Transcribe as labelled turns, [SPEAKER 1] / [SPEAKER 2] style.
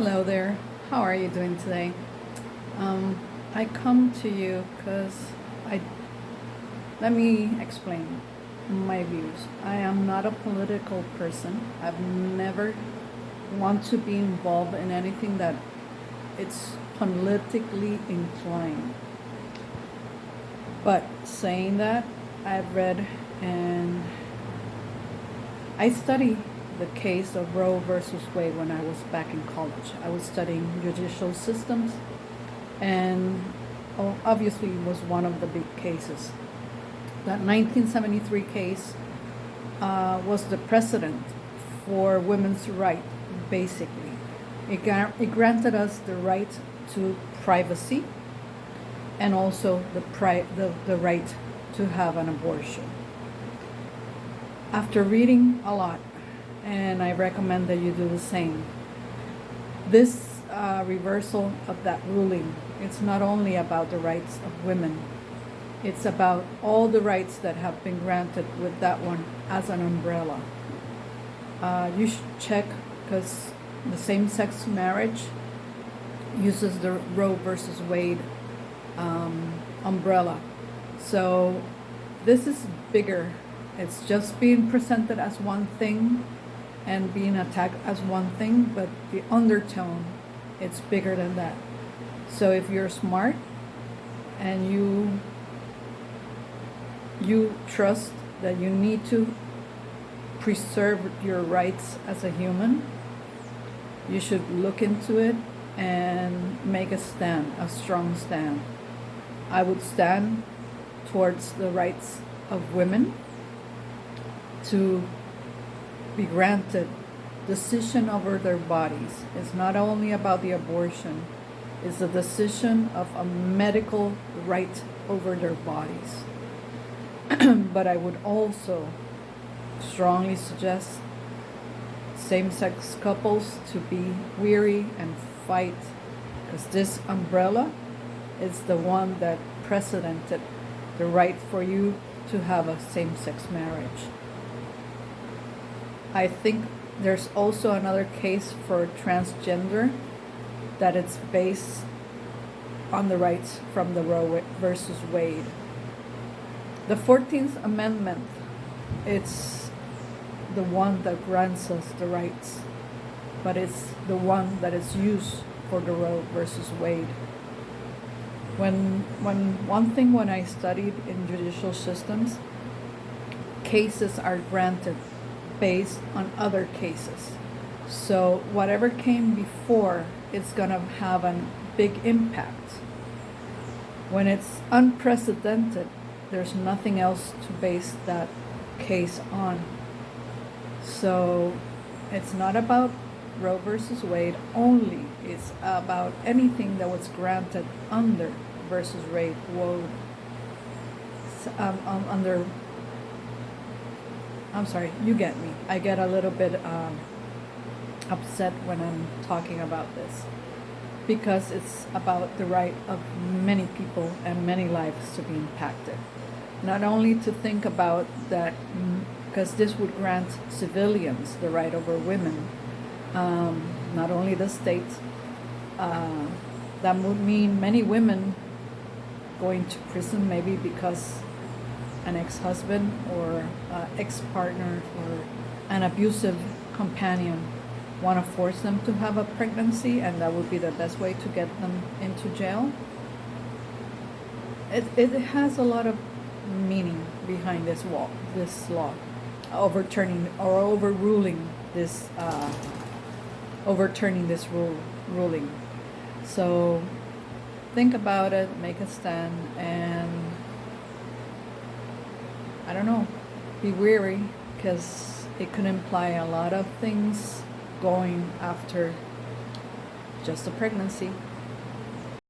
[SPEAKER 1] Hello there. How are you doing today? I come to you because I let me explain my views. I am not a political person. I've never want to be involved in anything that it's politically inclined. But saying that, I've read and I studied the case of Roe versus Wade when I was back in college. I was studying judicial systems, and obviously it was one of the big cases. That 1973 case was the precedent for women's right, basically. It granted us the right to privacy and also the right to have an abortion. After reading a lot, and I recommend that you do the same, this reversal of that ruling, it's not only about the rights of women, it's about all the rights that have been granted with that one as an umbrella. You should check, because the same-sex marriage uses the Roe versus Wade umbrella. So this is bigger. It's just being presented as one thing and being attacked as one thing, but the undertone, it's bigger than that. So if you're smart and you trust that you need to preserve your rights as a human, you should look into it and make a stand, a strong stand. I would stand towards the rights of women to be granted decision over their bodies. It's not only about the abortion, it's the decision of a medical right over their bodies. But I would also strongly suggest same-sex couples to be weary and fight, because this umbrella is the one that precedented the right for you to have a same-sex marriage. I think there's also another case for transgender that it's based on the rights from the Roe versus Wade. The 14th Amendment, it's the one that grants us the rights, but it's the one that is used for the Roe versus Wade. When I studied in judicial systems, cases are granted based on other cases. So whatever came before, it's gonna have a big impact. When it's unprecedented, there's nothing else to base that case on. So it's not about Roe versus Wade only. It's about anything that was granted under versus Wade, under. I'm sorry, you get me. I get a little bit upset when I'm talking about this, because it's about the right of many people and many lives to be impacted. Not only to think about that, because this would grant civilians the right over women, not only the state, that would mean many women going to prison, maybe because an ex-husband or ex-partner or an abusive companion want to force them to have a pregnancy, and that would be the best way to get them into jail. It has a lot of meaning behind this law, overturning or overruling this, ruling. So think about it, make a stand, and I don't know, be wary, because it could imply a lot of things going after just a pregnancy.